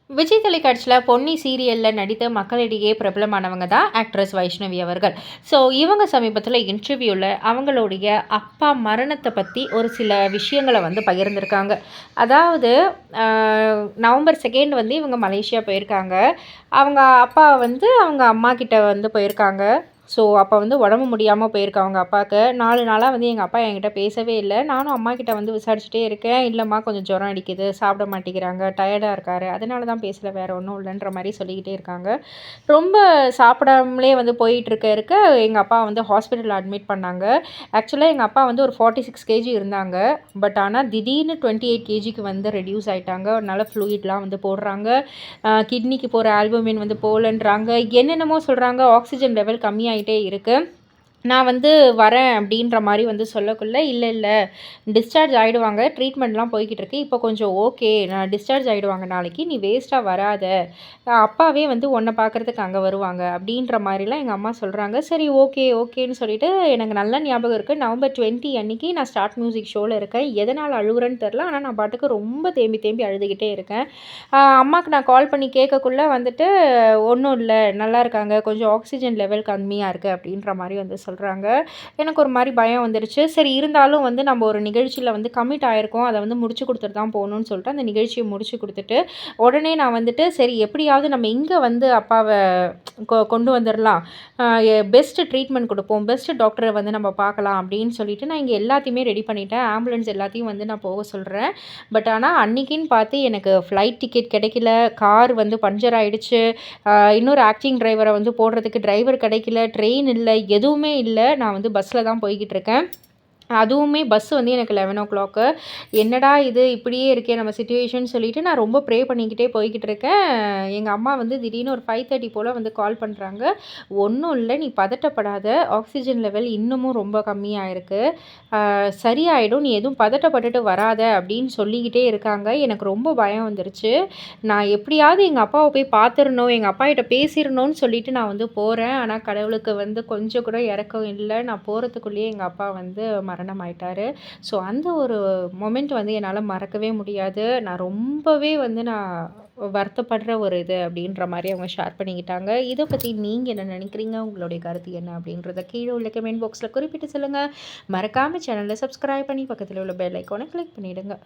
விஜய் தொலைக்காட்சியில் பொன்னி சீரியலில் நடித்த மக்களிடையே பிரபலமானவங்க தான் ஆக்ட்ரஸ் வைஷ்ணவி அவர்கள். ஸோ இவங்க சமீபத்தில் இன்டர்வியூவில் அவங்களுடைய அப்பா மரணத்தை பற்றி ஒரு சில விஷயங்களை வந்து பகிர்ந்திருக்காங்க. அதாவது நவம்பர் 2 வந்து இவங்க மலேசியா போயிருக்காங்க. அவங்க அப்பா வந்து அவங்க அம்மா கிட்ட வந்து போயிருக்காங்க. ஸோ அப்போ வந்து உடம்பு முடியாமல் போயிருக்கு அவங்க அப்பாவுக்கு. 4 நாளாக வந்து எங்கள் அப்பா என்கிட்ட பேசவே இல்லை. நானும் அம்மா கிட்ட வந்து விசாரிச்சுட்டே இருக்கேன். இல்லைம்மா கொஞ்சம் ஜுரம் அடிக்குது, சாப்பிட மாட்டேங்கிறாங்க, டயர்டாக இருக்காரு, அதனால தான் பேசல, வேறு ஒன்றும் இல்லைன்ற மாதிரி சொல்லிக்கிட்டே இருக்காங்க. ரொம்ப சாப்பிடாமலே வந்து போயிட்டுருக்க எங்கள் அப்பா வந்து ஹாஸ்பிட்டலில் அட்மிட் பண்ணாங்க. ஆக்சுவலாக எங்கள் அப்பா வந்து ஒரு 46 கேஜி இருந்தாங்க. பட் ஆனால் திடீர்னு 28 கேஜிக்கு வந்து ரெடியூஸ் ஆகிட்டாங்க. அதனால ஃப்ளூயிட்லாம் வந்து போடுறாங்க. கிட்னிக்கு போகிற ஆல்புமின் வந்து போகலன்றாங்க. என்னென்னமோ சொல்கிறாங்க. ஆக்சிஜன் லெவல் கம்மியாயிட்டே இருக்குது. நான் வந்து வரேன் அப்படின்ற மாதிரி வந்து சொல்லக்குள்ள, இல்லை இல்லை டிஸ்சார்ஜ் ஆகிடுவாங்க, ட்ரீட்மெண்ட்லாம் போய்கிட்டு இருக்கு, இப்போ கொஞ்சம் ஓகே, நான் டிஸ்சார்ஜ் ஆகிடுவாங்க நாளைக்கு, நீ வேஸ்ட்டாக வராத, அப்பாவே வந்து உன்னை பார்க்குறதுக்கு அங்கே வருவாங்க அப்படின்ற மாதிரிலாம் எங்கள் அம்மா சொல்கிறாங்க. சரி ஓகே ஓகேன்னு சொல்லிட்டு எனக்கு நல்ல ஞாபகம் இருக்குது. நவம்பர் 20 அன்றைக்கி நான் ஸ்டார்ட் மியூசிக் ஷோவில் இருக்கேன். எதனால் அழுகுறேன்னு தெரில, ஆனால் நான் பாட்டுக்கு ரொம்ப தேம்பி தேம்பி அழுதுகிட்டே இருக்கேன். அம்மாவுக்கு நான் கால் பண்ணி கேட்கக்குள்ளே வந்துட்டு ஒன்றும் இல்லை, நல்லா இருக்காங்க, கொஞ்சம் ஆக்சிஜன் லெவல் கம்மியாக இருக்குது அப்படின்ற மாதிரி வந்து சொல்கிறாங்க. எனக்கு ஒரு மாதிரி பயம் வந்துருச்சு. சரி இருந்தாலும் வந்து நம்ம ஒரு நிகழ்ச்சியில் வந்து கமிட் ஆகிருக்கோம், அதை வந்து முடிச்சு கொடுத்துட்டு தான் போகணுன்னு சொல்லிட்டு அந்த நிகழ்ச்சியை முடிச்சு கொடுத்துட்டு உடனே நான் வந்துட்டு சரி எப்படியாவது நம்ம இங்கே வந்து அப்பாவை கொண்டு வந்துடலாம், பெஸ்ட் ட்ரீட்மெண்ட் கொடுப்போம், பெஸ்ட் டாக்டரை வந்து நம்ம பார்க்கலாம் அப்படின்னு சொல்லிட்டு நான் இங்கே எல்லாத்தையுமே ரெடி பண்ணிட்டேன். ஆம்புலன்ஸ் எல்லாத்தையும் வந்து நான் போக சொல்கிறேன். பட் ஆனால் அன்றைக்கின்னு பார்த்து எனக்கு ஃப்ளைட் டிக்கெட் கிடைக்கல, கார் வந்து பஞ்சர் ஆகிடுச்சு, இன்னொரு ஆக்டிங் டிரைவரை வந்து போடுறதுக்கு டிரைவர் கிடைக்கல, ட்ரெயின் இல்லை, எதுவுமே இல்லை. நான் வந்து பஸ்ஸில் தான் போய்கிட்டு இருக்கேன். அதுவுமே பஸ் வந்து எனக்கு 11:00. என்னடா இது இப்படியே இருக்கே நம்ம சிச்சுவேஷன் சொல்லிட்டு நான் ரொம்ப ப்ரே பண்ணிக்கிட்டே போய்கிட்டு இருக்கேன். எங்கள் அம்மா வந்து திடீர்னு ஒரு 5:30 போல் வந்து கால் பண்ணுறாங்க. ஒன்றும் இல்லை, நீ பதட்டப்படாத, ஆக்சிஜன் லெவல் இன்னமும் ரொம்ப கம்மியாக இருக்குது, சரியாயிடும், நீ எதுவும் பதட்டப்பட்டுட்டு வராத அப்படின்னு சொல்லிக்கிட்டே இருக்காங்க. எனக்கு ரொம்ப பயம் வந்துருச்சு. நான் எப்படியாவது எங்கள் அப்பாவை போய் பார்த்துடணும், எங்கள் அப்பா கிட்ட பேசிடணும்னு சொல்லிட்டு நான் வந்து போகிறேன். ஆனால் கடவுளுக்கு வந்து கொஞ்சம் கூட இறக்கம் இல்லை. நான் போகிறதுக்குள்ளேயே எங்கள் அப்பா வந்து மரணம் ஆயிட்டாரு. ஸோ அந்த ஒரு மொமெண்ட் வந்து என்னால் மறக்கவே முடியாது. நான் ரொம்பவே வந்து நான் வருத்தப்படுற ஒரு இது அப்படின்ற மாதிரி அவங்க ஷேர் பண்ணிக்கிட்டாங்க. இதை பற்றி நீங்கள் என்ன நினைக்கிறீங்க? உங்களுடைய கருத்து என்ன அப்படின்றத கீழே உள்ள கமெண்ட் பாக்ஸில் குறிப்பிட்டு சொல்லுங்கள். மறக்காமல் சேனலை சப்ஸ்கிரைப் பண்ணி பக்கத்தில் உள்ள பெல் ஐக்கானை கிளிக் பண்ணிவிடுங்க.